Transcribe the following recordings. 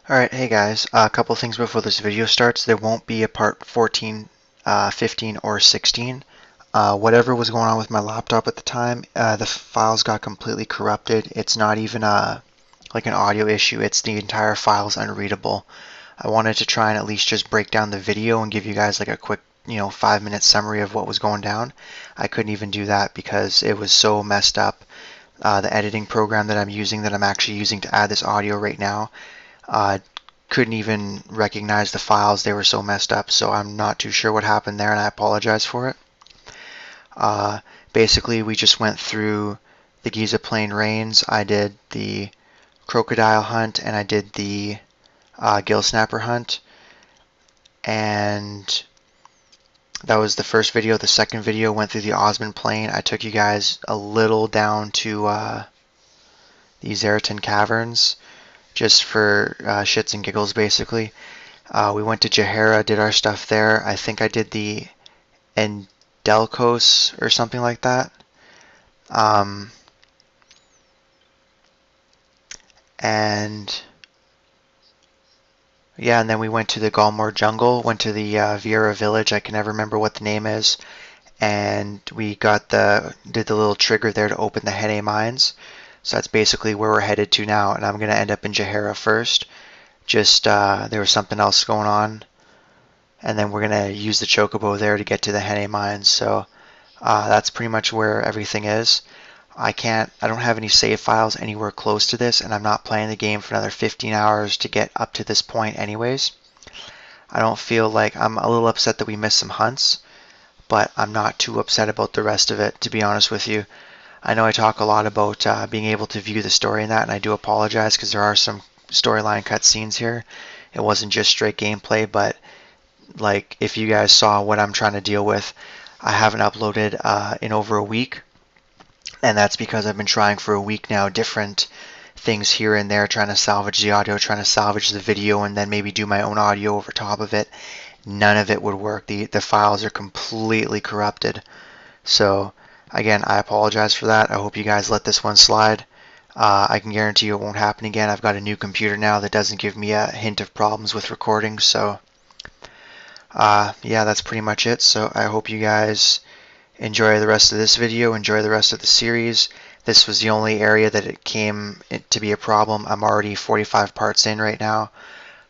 Alright, hey guys, a couple things before this video starts. There won't be a part 14, 15, or 16. Whatever was going on with my laptop at the time, the files got completely corrupted. It's not even like an audio issue, it's the entire file's unreadable. I wanted to try and at least just break down the video and give you guys like a quick 5-minute summary of what was going down. I couldn't even do that because it was so messed up. The editing program that I'm actually using to add this audio right now, couldn't even recognize the files. They were so messed up, so I'm not too sure what happened there, and I apologize for it. Basically, we just went through the Giza Plain Rains. I did the crocodile hunt, and I did the gill snapper hunt, and that was the first video. The second video went through the Osmond Plain. I took you guys a little down to the Xeratin Caverns, just for shits and giggles, basically. We went to Jahara, did our stuff there. I think I did the Endelkos or something like that. And yeah, and then we went to the Galmor Jungle, went to the Viera village. I can never remember what the name is. And we did the little trigger there to open the Henne mines. So that's basically where we're headed to now, and I'm going to end up in Jahara first. Just, there was something else going on, and then we're going to use the chocobo there to get to the Henne mines. So that's pretty much where everything is. I don't have any save files anywhere close to this, and I'm not playing the game for another 15 hours to get up to this point anyways. I don't feel like, I'm a little upset that we missed some hunts, but I'm not too upset about the rest of it, to be honest with you. I know I talk a lot about being able to view the story in that, and I do apologize because there are some storyline cutscenes here. It wasn't just straight gameplay, but like if you guys saw what I'm trying to deal with, I haven't uploaded in over a week, and that's because I've been trying for a week now different things here and there, trying to salvage the audio, trying to salvage the video, and then maybe do my own audio over top of it. None of it would work. The files are completely corrupted. So again, I apologize for that. I hope you guys let this one slide. I can guarantee you it won't happen again. I've got a new computer now that doesn't give me a hint of problems with recording. So yeah, that's pretty much it. So I hope you guys enjoy the rest of this video, enjoy the rest of the series. This was the only area that it came to be a problem. I'm already 45 parts in right now,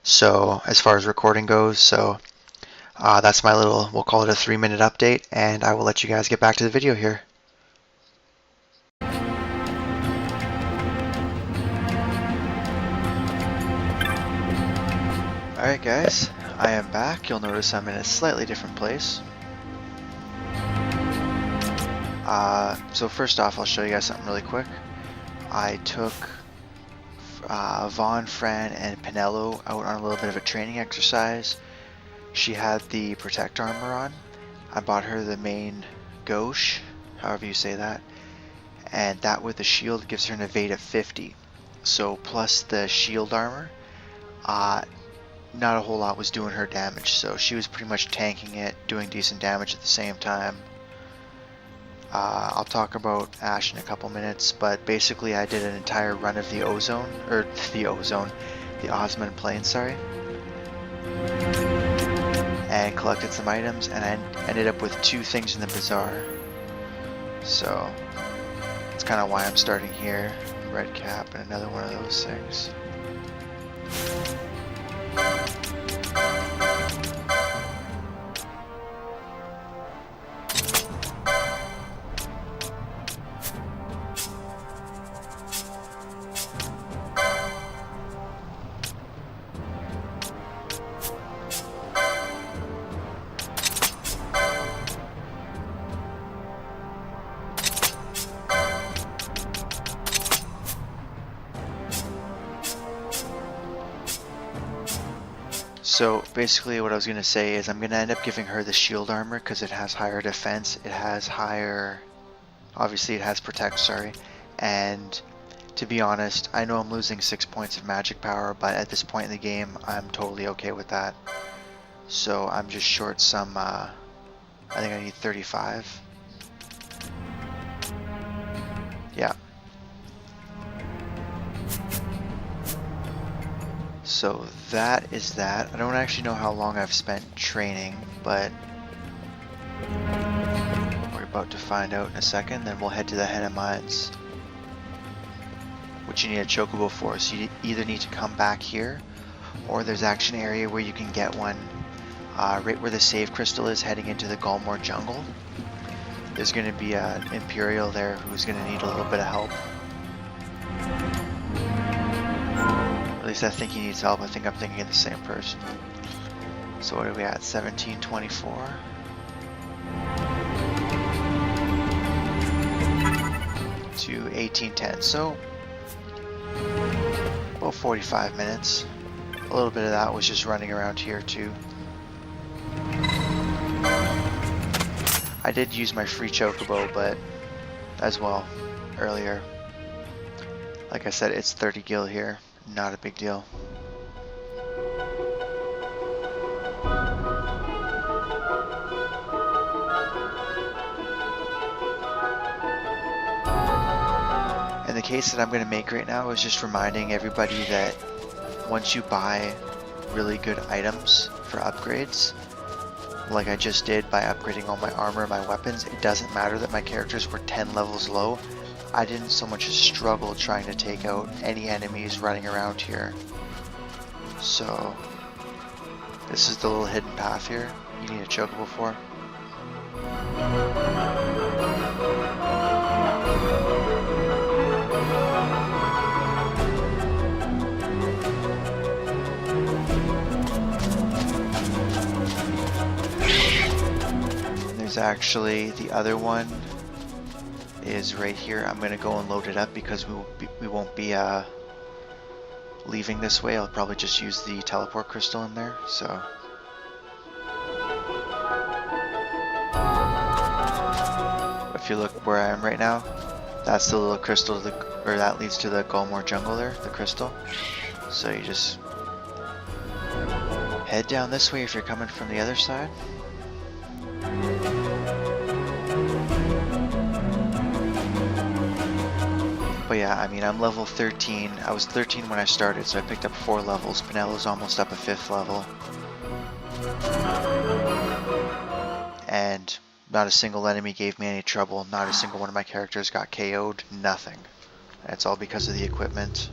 so as far as recording goes. So that's my little, we'll call it a 3-minute update, and I will let you guys get back to the video here. Alright guys, I am back. You'll notice I'm in a slightly different place. So first off, I'll show you guys something really quick. I took Vaughn, Fran, and Pinello out on a little bit of a training exercise. She had the protect armor on. I bought her the main gauche, however you say that, and that with the shield gives her an evade of 50. So plus the shield armor, not a whole lot was doing her damage, so she was pretty much tanking it, doing decent damage at the same time. I'll talk about Ash in a couple minutes, but basically I did an entire run of the Osmond Plain, sorry, and collected some items, and I ended up with 2 things in the bazaar. So that's kind of why I'm starting here. Red cap and another one of those things. So basically what I was going to say is I'm going to end up giving her the shield armor because it has higher defense, it has higher, obviously it has protect, sorry, and to be honest, I know I'm losing 6 points of magic power, but at this point in the game I'm totally okay with that. So I'm just short some, I think I need 35. Yeah. So that is that. I don't actually know how long I've spent training, but we're about to find out in a second. Then we'll head to the Henne mines, which you need a chocobo for. So you either need to come back here, or there's actually an area where you can get one right where the save crystal is heading into the Galmore jungle. There's going to be an Imperial there who's going to need a little bit of help. At least I think he needs help. I think I'm thinking of the same person. So what are we at? 1724. To 1810. So about 45 minutes. A little bit of that was just running around here too. I did use my free chocobo, but as well earlier. Like I said, it's 30 gil here, not a big deal. And the case that I'm going to make right now is just reminding everybody that once you buy really good items for upgrades, like I just did by upgrading all my armor and my weapons, it doesn't matter that my characters were 10 levels low. I didn't so much as struggle trying to take out any enemies running around here. So this is the little hidden path here you need a chocobo for. Actually, the other one is right here. I'm gonna go and load it up because we won't be leaving this way. I'll probably just use the teleport crystal in there. So if you look where I am right now, that's the little crystal that leads to the Galmore jungle there, the crystal. So you just head down this way if you're coming from the other side. But yeah, I mean, I'm level 13. I was 13 when I started, so I picked up 4 levels. Penelo's almost up a 5th level. And not a single enemy gave me any trouble. Not a single one of my characters got KO'd. Nothing. That's all because of the equipment.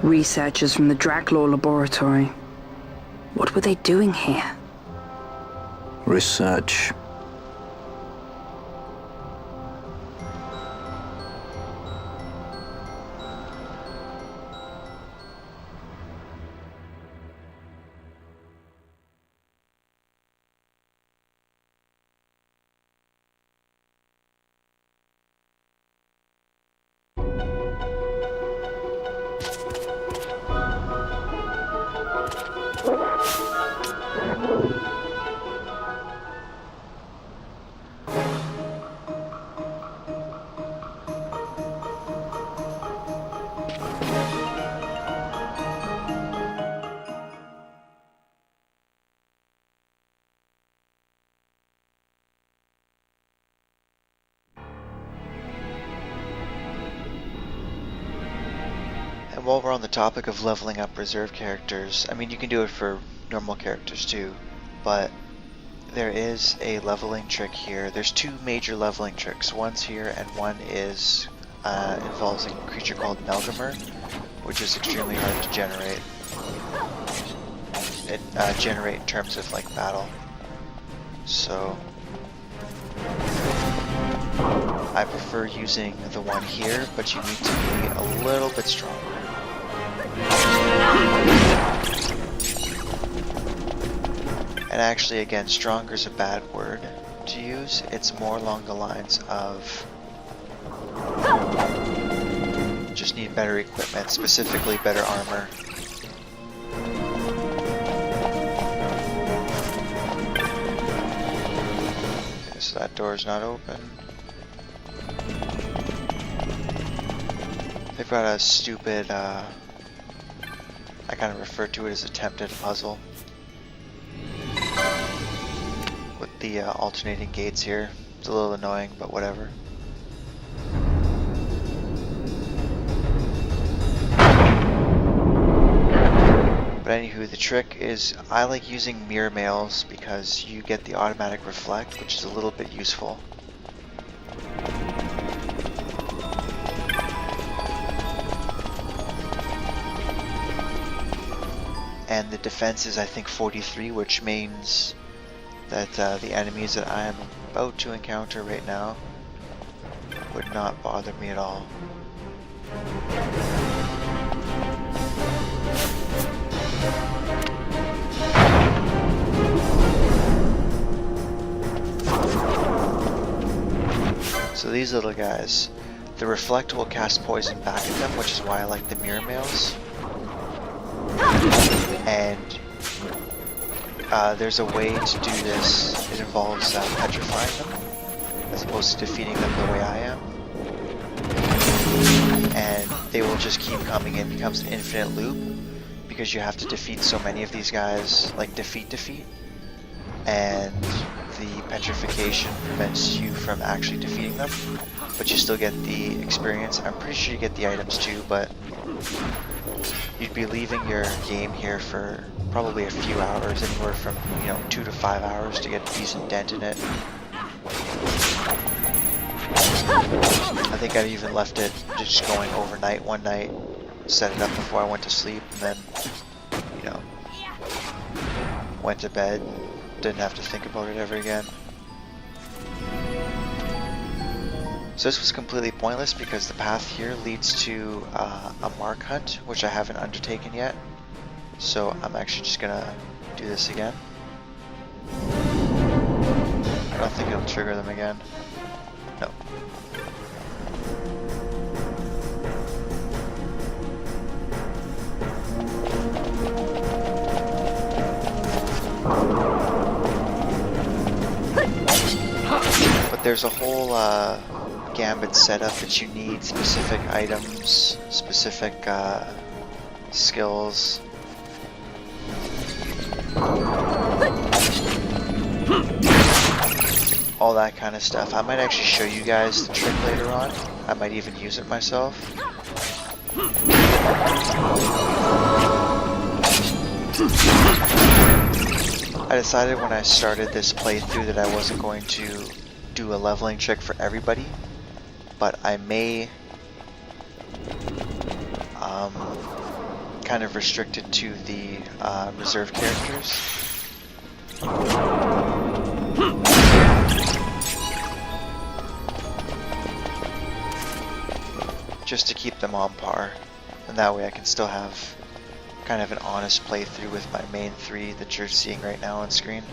Researchers from the Draclaw laboratory. What were they doing here? Research. And while we're on the topic of leveling up reserve characters, I mean, you can do it for normal characters too, but there is a leveling trick here. There's 2 major leveling tricks. One's here and one is involves a creature called Melgamer, which is extremely hard to generate. Generate in terms of like battle. So I prefer using the one here, but you need to be a little bit stronger. And actually, again, stronger is a bad word to use. It's more along the lines of just need better equipment, specifically better armor. Okay, so that door's not open. They've got a stupid, I kind of refer to it as attempted puzzle. With the alternating gates here. It's a little annoying, but whatever. anywho, the trick is I like using mirror mails because you get the automatic reflect, which is a little bit useful. And the defense is I think 43, which means that the enemies that I am about to encounter right now would not bother me at all. So these little guys, the reflect will cast poison back at them, which is why I like the mirror mails. And there's a way to do this. It involves petrifying them, as opposed to defeating them the way I am. And they will just keep coming in. It becomes an infinite loop, because you have to defeat so many of these guys, like defeat. And the petrification prevents you from actually defeating them, but you still get the experience. I'm pretty sure you get the items too, but you'd be leaving your game here for probably a few hours, anywhere from 2 to 5 hours to get a decent dent in it. I think I've even left it just going overnight one night, set it up before I went to sleep, and then went to bed. Didn't have to think about it ever again. So this was completely pointless because the path here leads to a mark hunt, which I haven't undertaken yet. So I'm actually just gonna do this again. I don't think it'll trigger them again. No. But there's a whole gambit setup that you need, specific items, specific skills. All that kind of stuff. I might actually show you guys the trick later on. I might even use it myself. I decided when I started this playthrough that I wasn't going to do a leveling trick for everybody, but I may kind of restrict it to the reserve characters. Just to keep them on par, and that way I can still have kind of an honest playthrough with my main 3 that you're seeing right now on screen.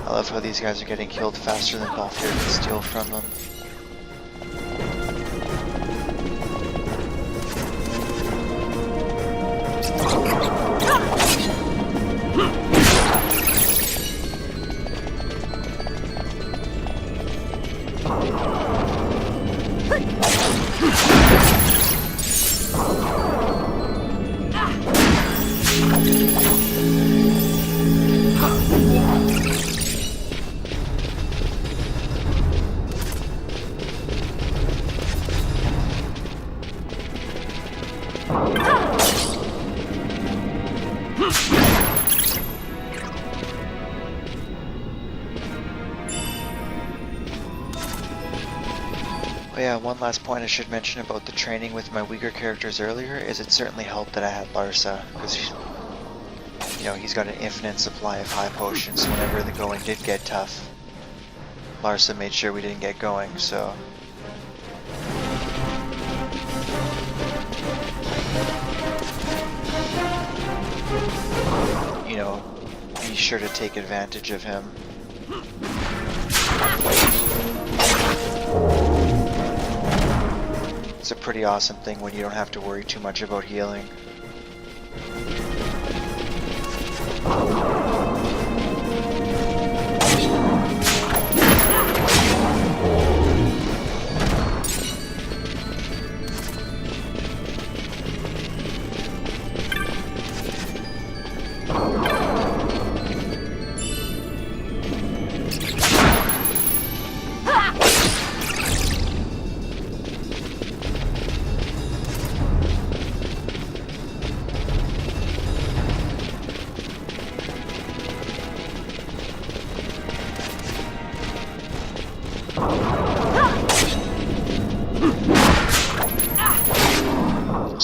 I love how these guys are getting killed faster than Balthier can steal from them. Oh yeah, one last point I should mention about the training with my weaker characters earlier is it certainly helped that I had Larsa, because he's got an infinite supply of high potions, so whenever the going did get tough, Larsa made sure we didn't get going, so... be sure to take advantage of him. It's a pretty awesome thing when you don't have to worry too much about healing.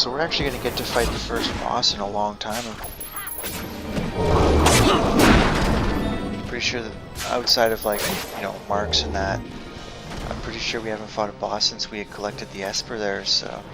So we're actually going to get to fight the first boss in a long time. I'm pretty sure that outside of like, you know, marks and that, I'm pretty sure we haven't fought a boss since we had collected the Esper there, so...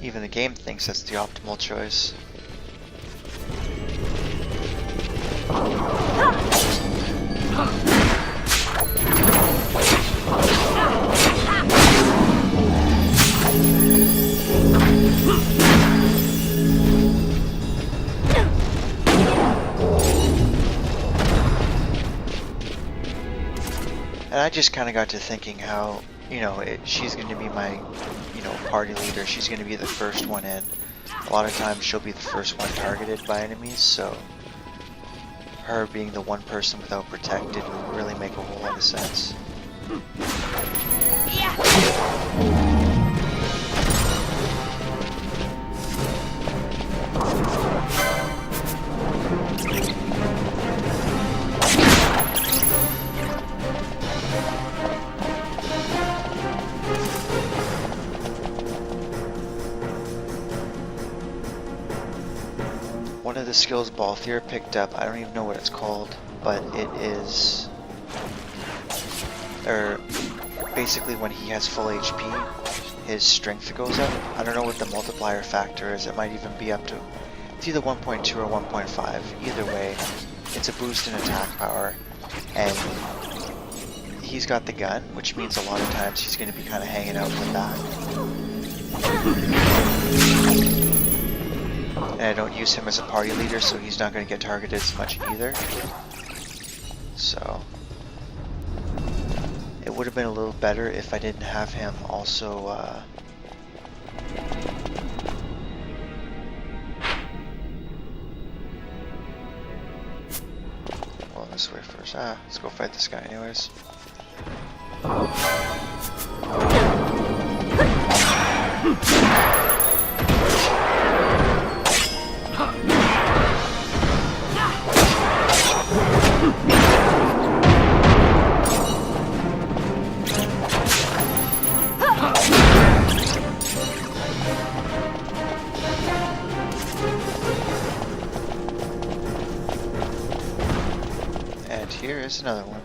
Even the game thinks that's the optimal choice. And I just kind of got to thinking how, you know, she's going to be my, you know, party leader. She's going to be the first one in. A lot of times she'll be the first one targeted by enemies, so her being the one person without protected would really make a whole lot of sense. One of the skills Balthier picked up, I don't even know what it's called, but it is, or basically when he has full HP, his strength goes up. I don't know what the multiplier factor is, it might even be up to, it's either 1.2 or 1.5, either way, it's a boost in attack power, and he's got the gun, which means a lot of times he's going to be kind of hanging out in the back. And I don't use him as a party leader, so he's not going to get targeted as much either. So it would have been a little better if I didn't have him also well, this way first. Let's go fight this guy anyways. And here is another one.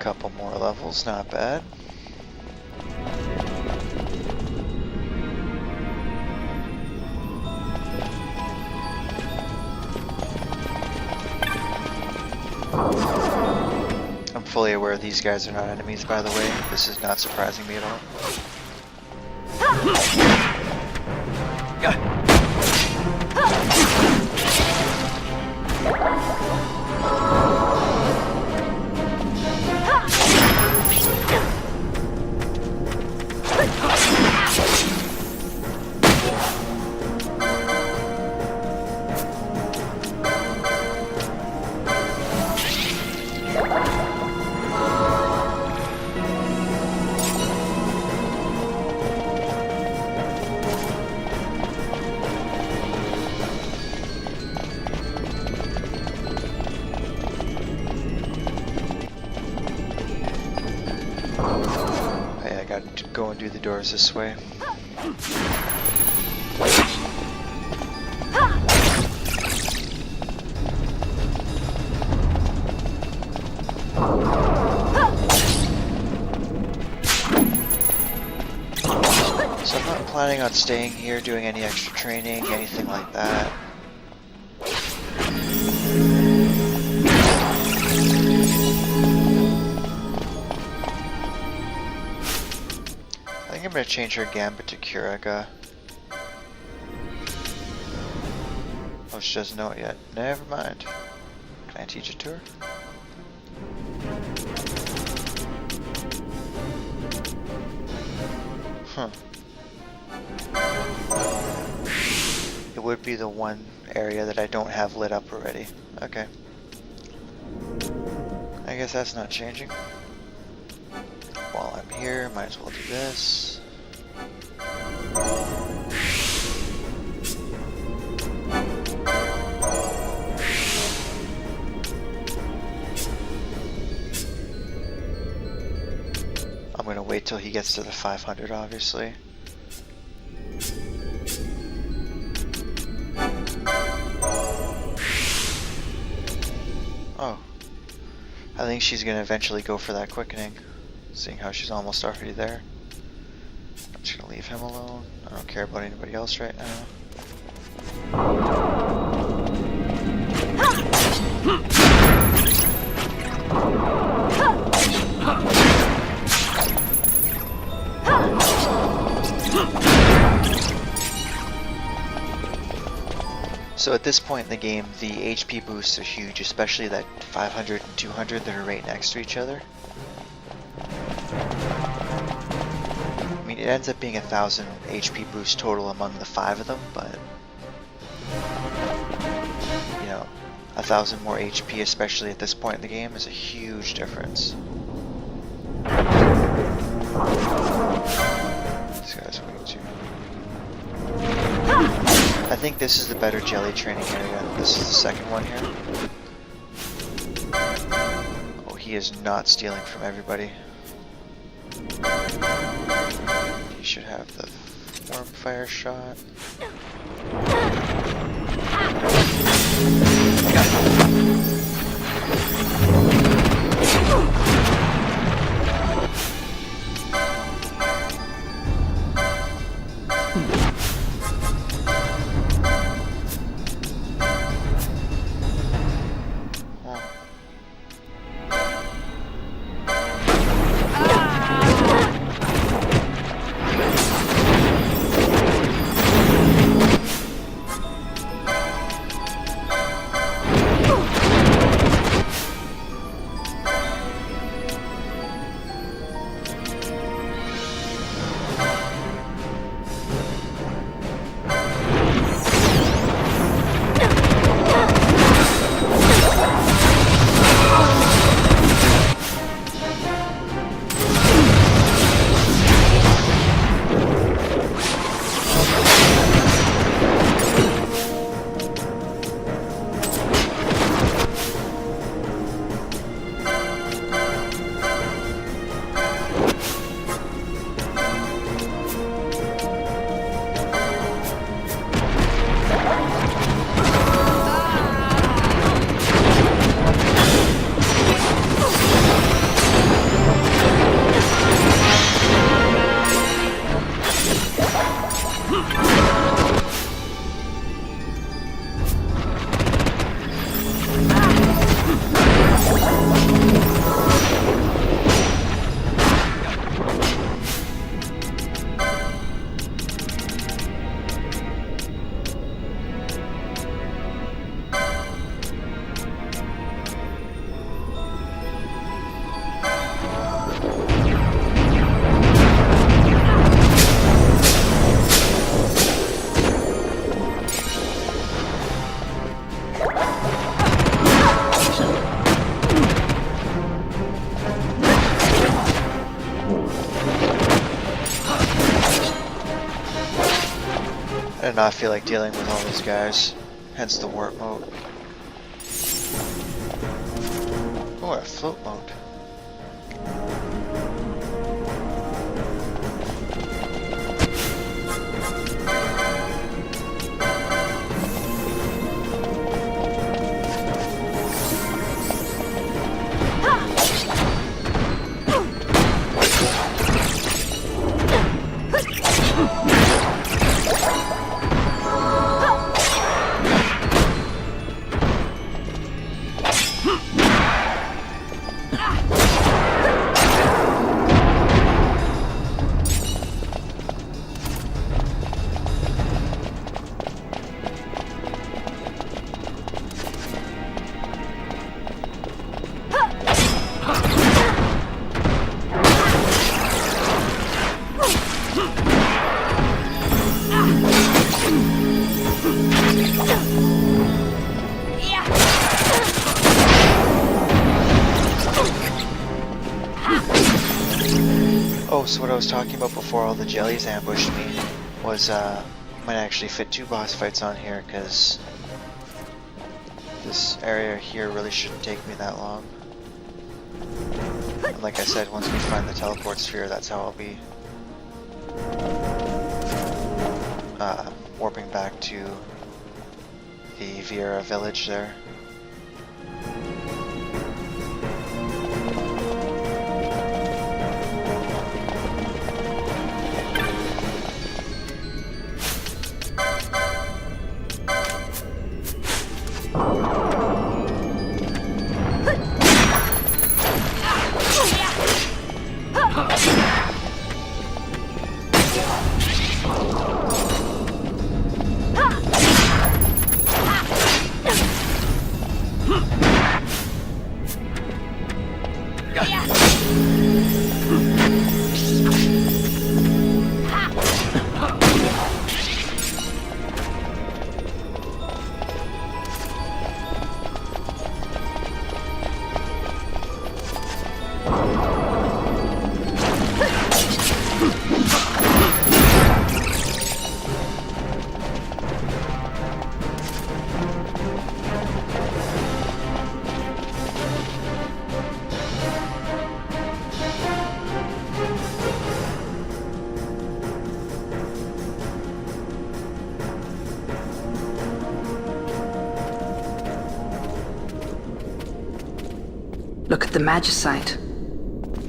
Couple more levels, not bad. I'm fully aware these guys are not enemies, by the way. This is not surprising me at all. Go and do the doors this way. So I'm not planning on staying here, doing any extra training, anything like that. I think I'm going to change her gambit to Curaga. Oh, she doesn't know it yet. Never mind. Can I teach it to her? Huh. It would be the one area that I don't have lit up already. Okay. I guess that's not changing. While I'm here, might as well do this. I'm gonna wait till he gets to the 500, obviously. Oh. I think she's gonna eventually go for that quickening, seeing how she's almost already there. I'm just gonna leave him alone. I don't care about anybody else right now. So at this point in the game, the HP boosts are huge, especially that 500 and 200 that are right next to each other. I mean, it ends up being 1,000 HP boost total among the 5 of them, but you know, 1,000 more HP, especially at this point in the game, is a huge difference. This guy's weak too. I think this is the better jelly training area. This is the second one here. Oh, he is not stealing from everybody. He should have the warm fire shot. I did not feel like dealing with all these guys, hence the warp mode. Oh, a float mode. So what I was talking about before all the jellies ambushed me was might actually fit 2 boss fights on here, because this area here really shouldn't take me that long. And like I said, once we find the teleport sphere, that's how I'll be warping back to the Viera village there. Look at the magicite.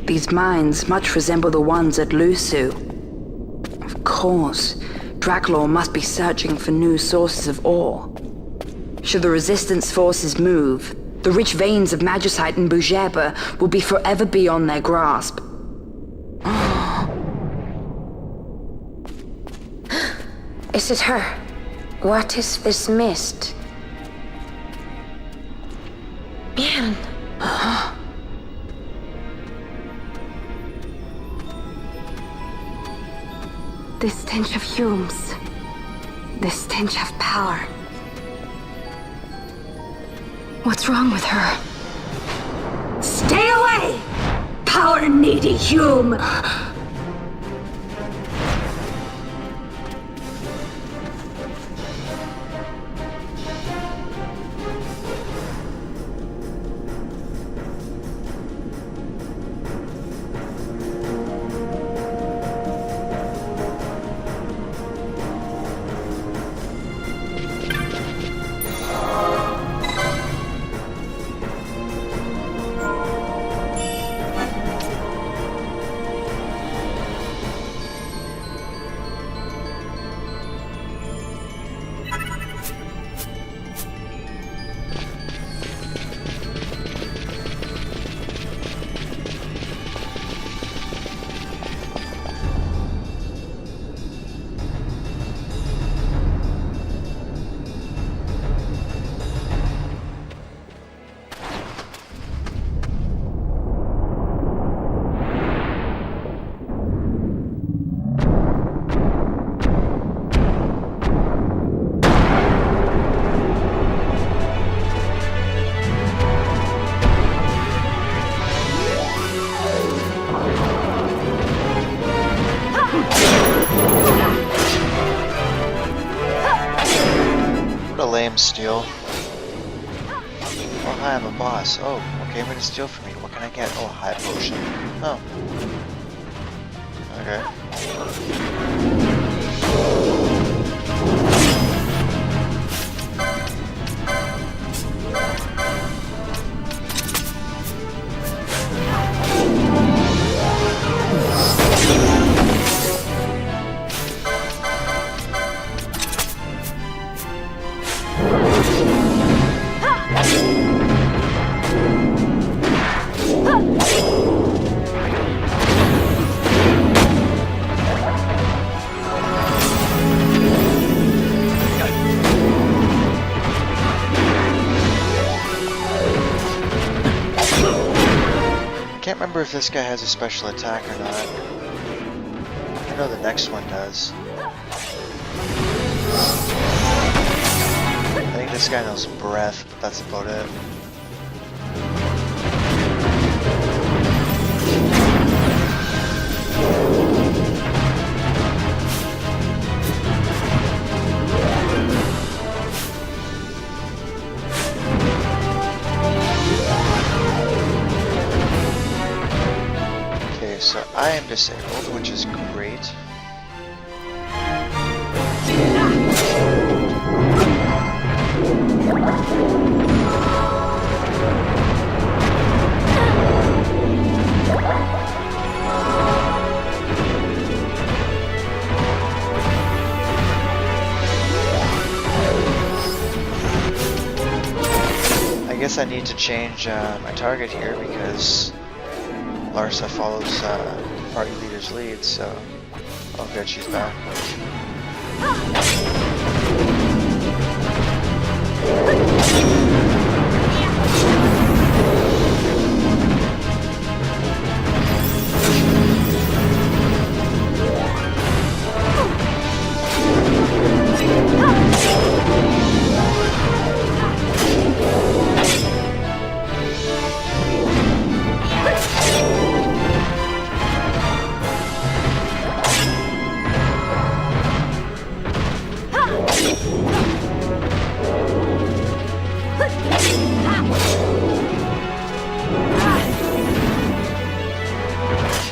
These mines much resemble the ones at Lusu. Of course, Draculaur must be searching for new sources of ore. Should the resistance forces move, the rich veins of magicite in Bujeba will be forever beyond their grasp. Is it her? What is this mist? Man. This stench of fumes. This stench of power. What's wrong with her? Stay away! Power-needy Hume! Steal. Oh, hi, I'm a boss. Oh, okay, I'm gonna steal from me. What can I get? Oh, high potion. Oh. Okay. I can't remember if this guy has a special attack or not. I know the next one does. I think this guy knows breath, but that's about it. disabled, which is great. I guess I need to change my target here because Larsa follows party leader's lead, so oh good, she's back.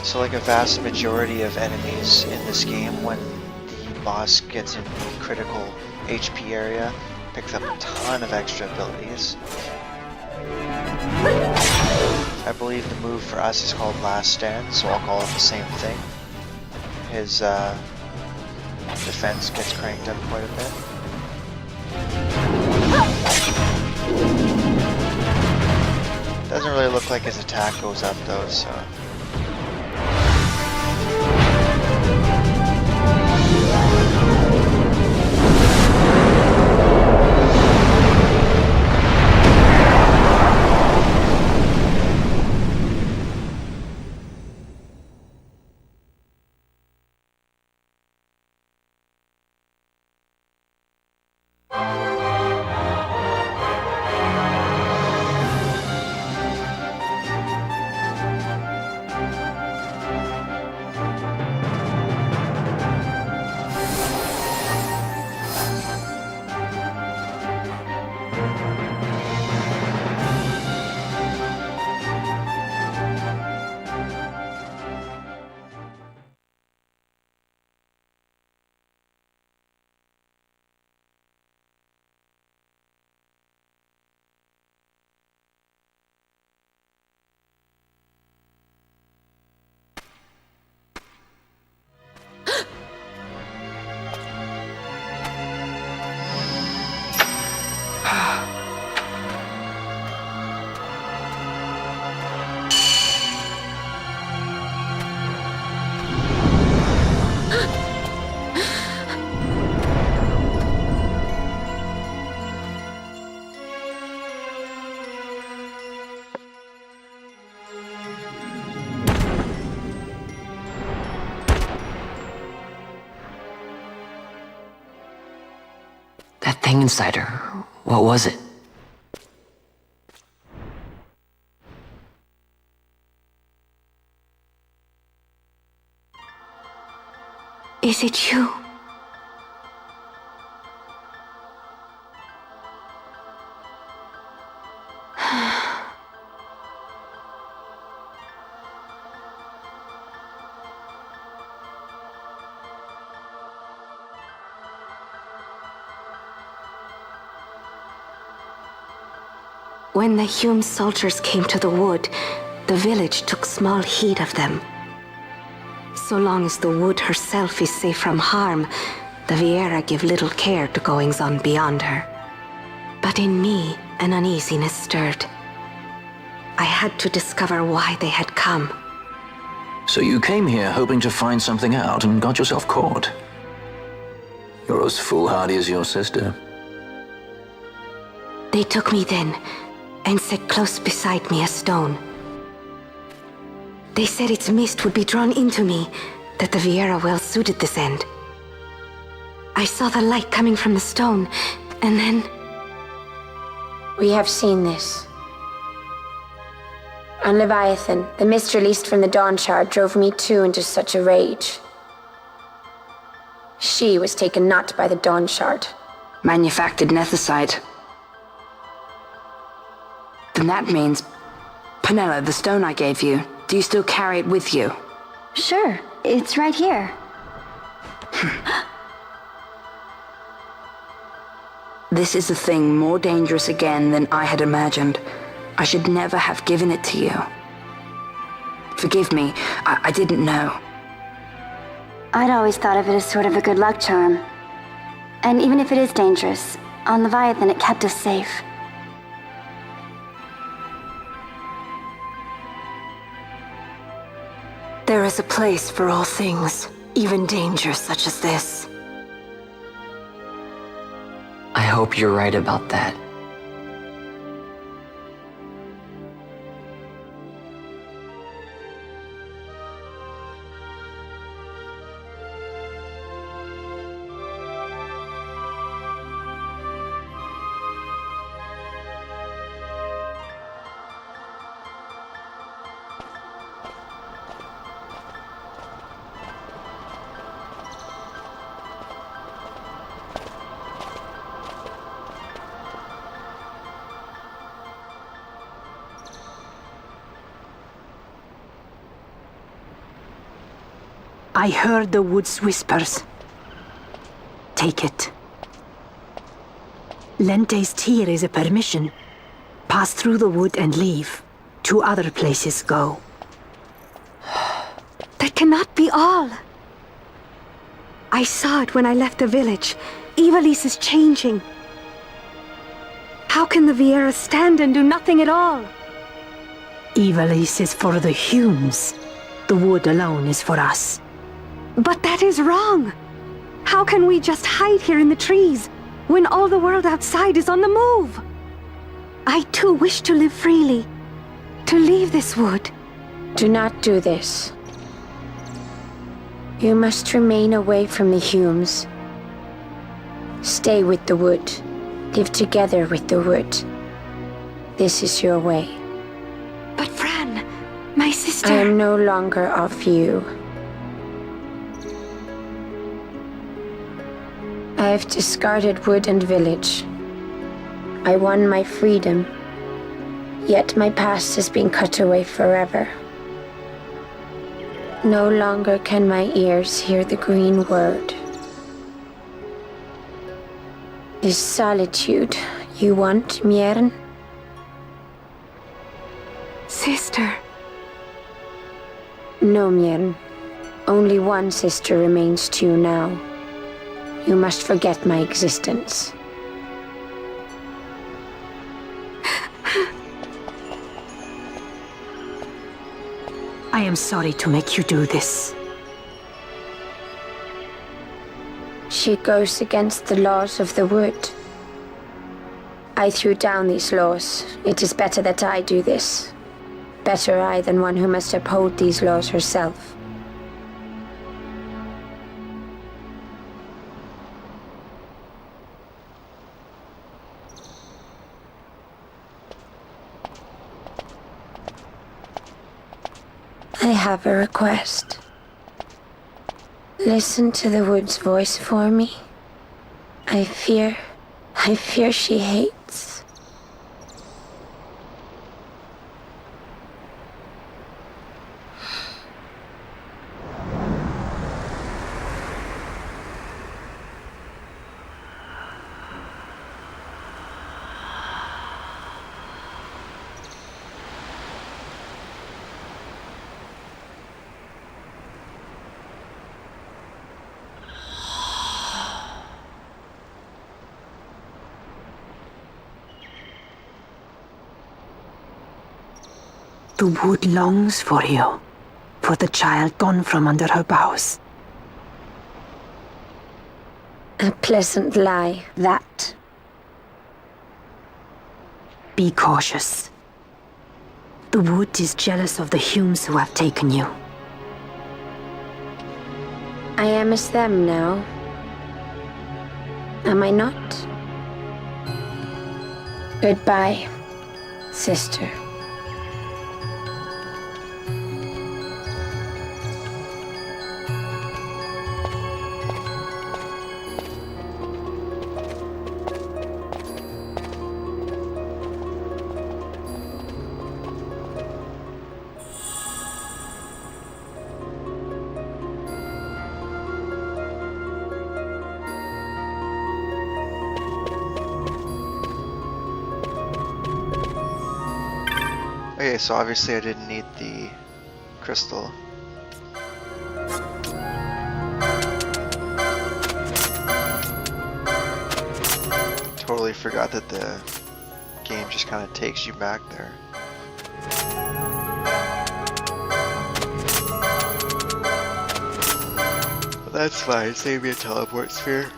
So like a vast majority of enemies in this game, when the boss gets in the critical HP area, picks up a ton of extra abilities. I believe the move for us is called Last Stand, so I'll call it the same thing. His defense gets cranked up quite a bit. Doesn't really look like his attack goes up though, so... That thing inside her, what was it? Is it you? When the Hume soldiers came to the wood, the village took small heed of them. So long as the wood herself is safe from harm, the Viera give little care to goings-on beyond her. But in me, an uneasiness stirred. I had to discover why they had come. So you came here hoping to find something out and got yourself caught. You're as foolhardy as your sister. They took me then and set close beside me a stone. They said its mist would be drawn into me, that the Viera well suited this end. I saw the light coming from the stone, and then... We have seen this. On Leviathan, the mist released from the Dawn Shard drove me too into such a rage. She was taken not by the Dawn Shard. Manufactured nethicite. Then that means... Penella, the stone I gave you, do you still carry it with you? Sure, it's right here. This is a thing more dangerous again than I had imagined. I should never have given it to you. Forgive me, I didn't know. I'd always thought of it as sort of a good luck charm. And even if it is dangerous, on Leviathan it kept us safe. There is a place for all things, even danger such as this. I hope you're right about that. I heard the wood's whispers. Take it. Lente's tear is a permission. Pass through the wood and leave. To other places go. That cannot be all. I saw it when I left the village. Ivalice is changing. How can the Viera stand and do nothing at all? Ivalice is for the Humes. The wood alone is for us. But that is wrong. How can we just hide here in the trees when all the world outside is on the move? I too wish to live freely, to leave this wood. Do not do this. You must remain away from the Humes. Stay with the wood. Live together with the wood. This is your way. But Fran, my sister... I am no longer of you. I have discarded wood and village. I won my freedom, yet my past has been cut away forever. No longer can my ears hear the green word. Is solitude you want, Miern? Sister. No, Miern. Only one sister remains to you now. You must forget my existence. I am sorry to make you do this. She goes against the laws of the wood. I threw down these laws. It is better that I do this. Better I than one who must uphold these laws herself. I have a request. Listen to the wood's voice for me. I fear she hates. The wood longs for you, for the child gone from under her boughs. A pleasant lie, that. Be cautious. The wood is jealous of the Humes who have taken you. I am as them now. Am I not? Goodbye, sister. so obviously I didn't need the crystal. Totally forgot that the game just kind of takes you back there. But that's fine, save me a teleport sphere.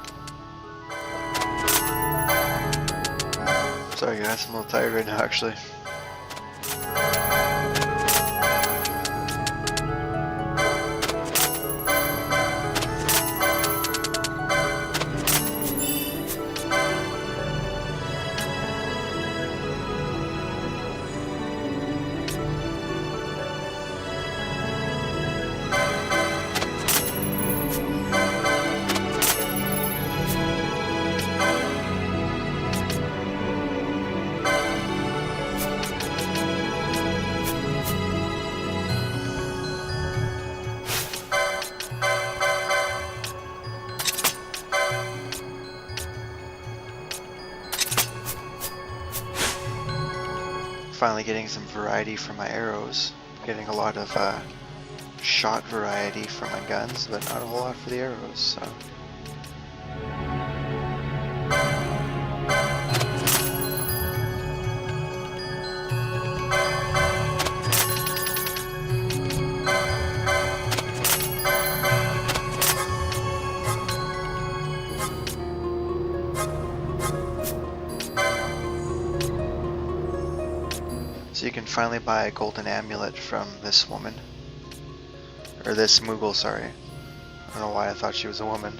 Sorry guys, I'm a little tired right now actually. Finally getting some variety for my arrows. Getting a lot of shot variety for my guns, but not a whole lot for the arrows, so. So you can finally buy a golden amulet from this woman. Or this Moogle, sorry. I don't know why I thought she was a woman.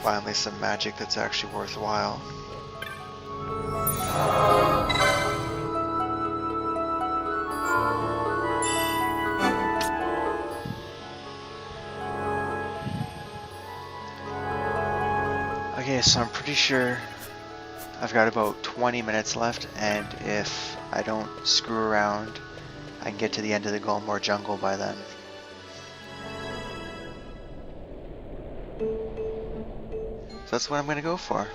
Finally some magic that's actually worthwhile. Okay, so I'm pretty sure I've got about 20 minutes left, and if I don't screw around, I can get to the end of the Golmore jungle by then. So that's what I'm going to go for.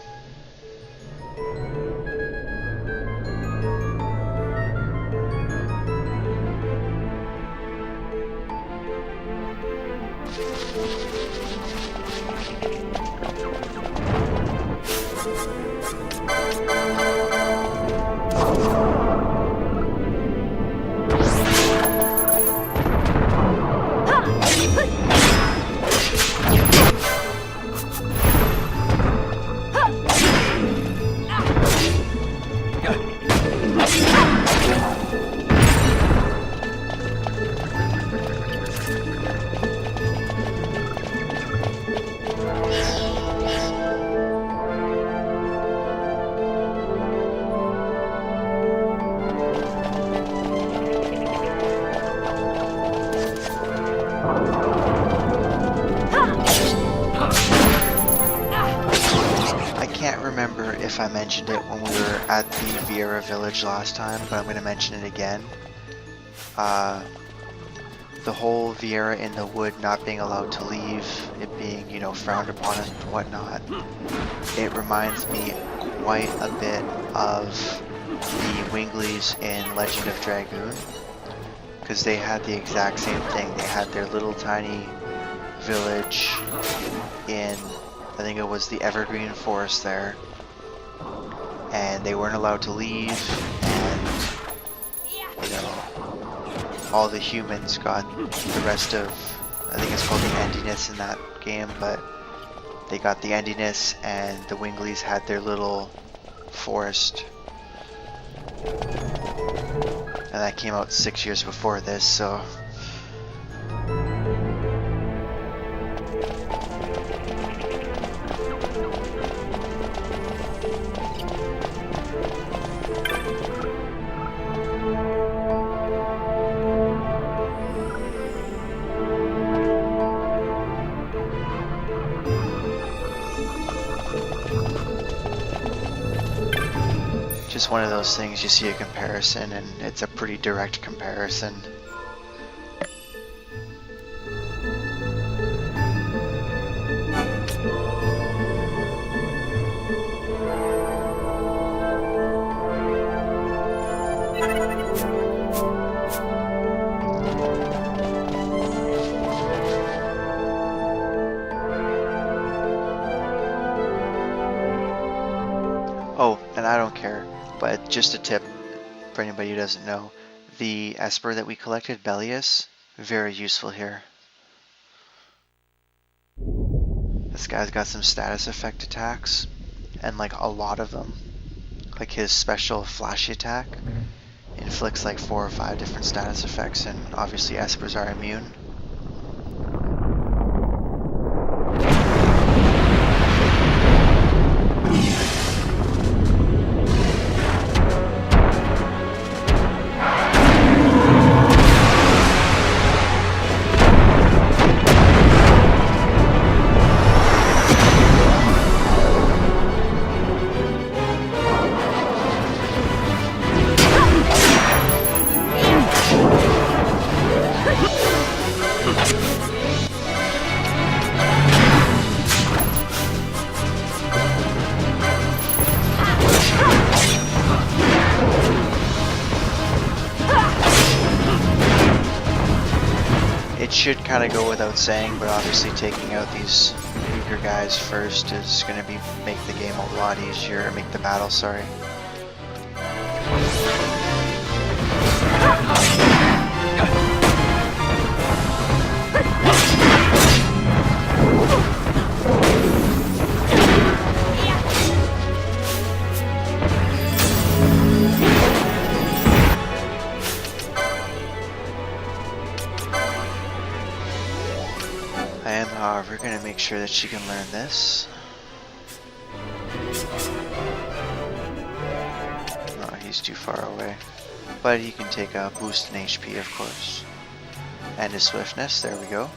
If I mentioned it when we were at the Viera village last time, but I'm going to mention it again. The whole Viera in the wood not being allowed to leave, it being, you know, frowned upon and whatnot, it reminds me quite a bit of the Winglies in Legend of Dragoon, because they had the exact same thing. They had their little tiny village in, I think it was the Evergreen Forest there, and they weren't allowed to leave, and, you know, all the humans got the rest of, I think it's called the endiness in that game, but they got the endiness, and the Winglies had their little forest. And that came out 6 years before this, so... just one of those things you see a comparison, and it's a pretty direct comparison. Oh, and I don't care, but just a tip for anybody who doesn't know, the Esper that we collected, Bellius, very useful here. This guy's got some status effect attacks, and like a lot of them. Like his special flashy attack inflicts like 4 or 5 different status effects, and obviously Espers are immune. It should kind of go without saying, but obviously taking out these weaker guys first is going to make the game a lot easier, make the battle, sorry. I am, however, going to make sure that she can learn this. Oh, he's too far away. But he can take a boost in HP, of course. And his swiftness, there we go.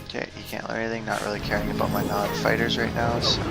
Okay, he can't learn anything, not really caring about my non-fighters right now, so...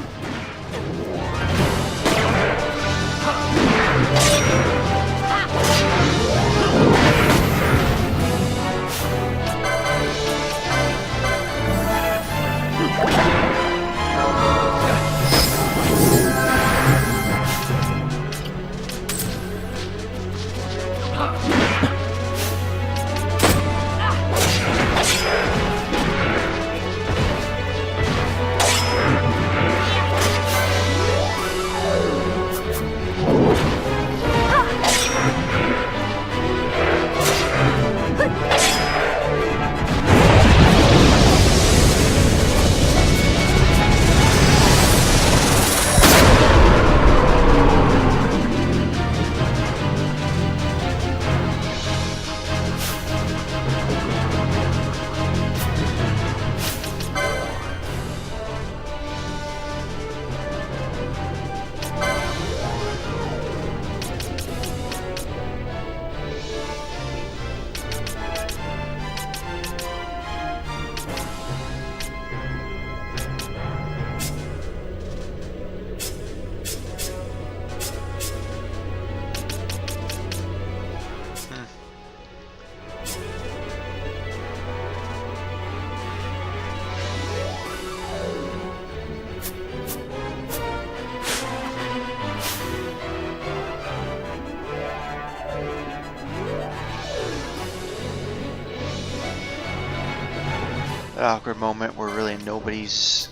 That awkward moment where really nobody's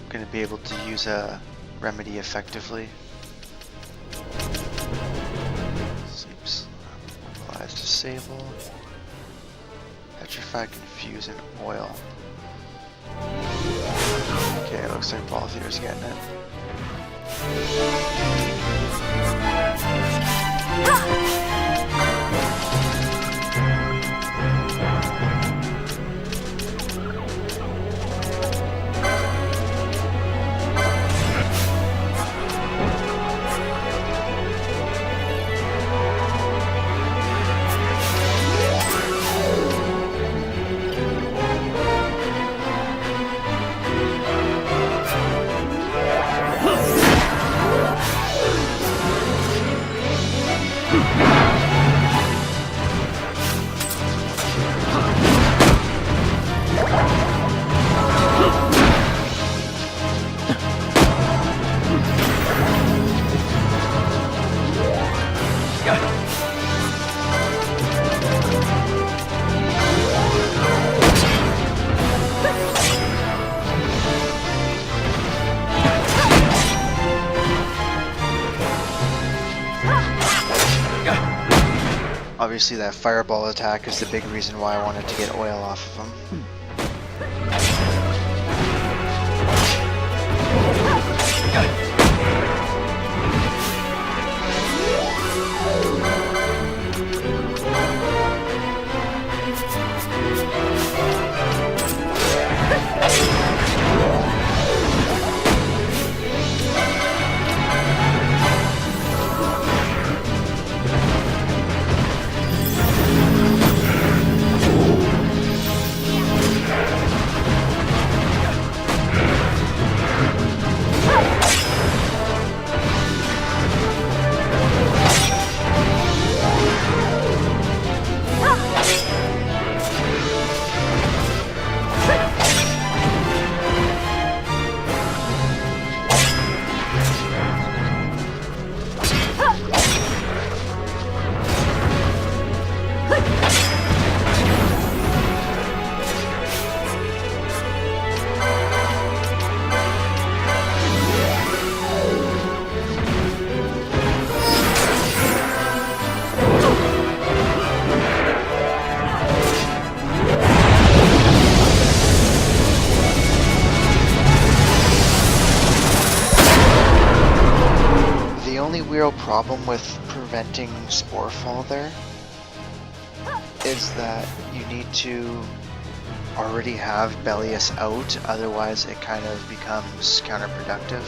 going to be able to use a remedy effectively. Sleeps, applies disable, petrify, confuse, and oil. Okay, it looks like Balthier's getting it. Obviously that fireball attack is the big reason why I wanted to get oil off of him. Real problem with preventing spore fall there is that you need to already have Bellius out, otherwise it kind of becomes counterproductive.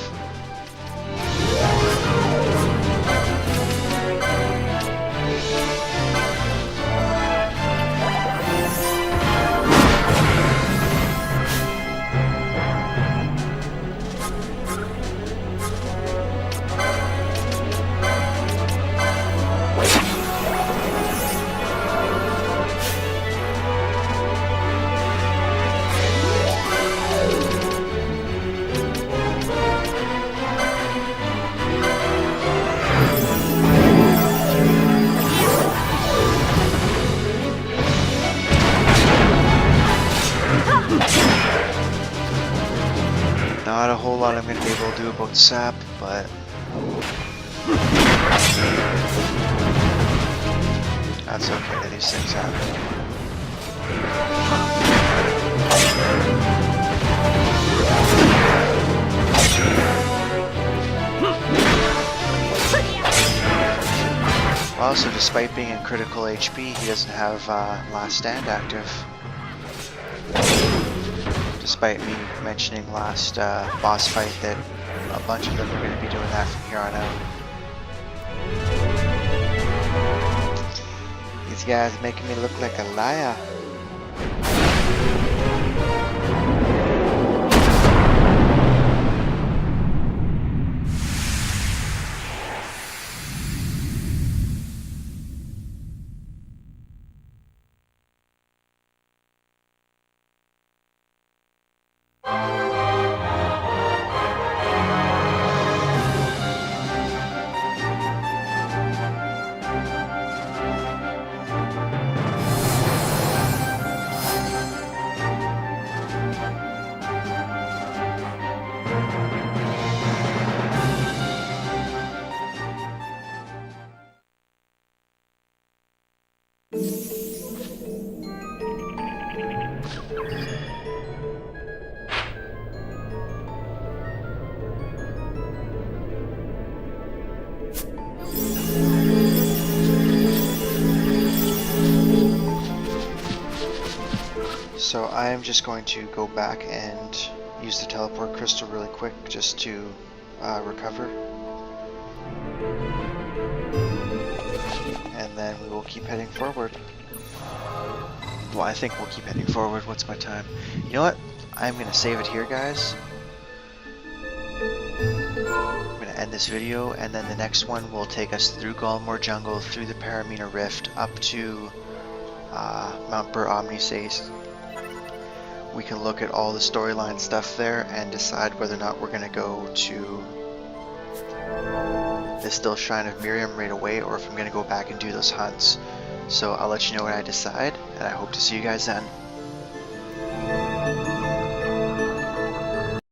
Not a whole lot I'm going to be able to do about sap, but that's okay that these things happen. Also, despite being in critical HP, he doesn't have Last Stand active. Despite me mentioning last boss fight that a bunch of them are going to be doing that from here on out. These guys are making me look like a liar. So I am just going to go back and use the teleport crystal really quick just to recover. And then we will keep heading forward. Well, I think we'll keep heading forward. What's my time? You know what? I'm going to save it here, guys. I'm going to end this video, and then the next one will take us through Galmore Jungle, through the Paramina Rift, up to Mount Bur Omnisace. We can look at all the storyline stuff there and decide whether or not we're going to go to the Still Shrine of Miriam right away, or if I'm going to go back and do those hunts. So I'll let you know what I decide, and I hope to see you guys then.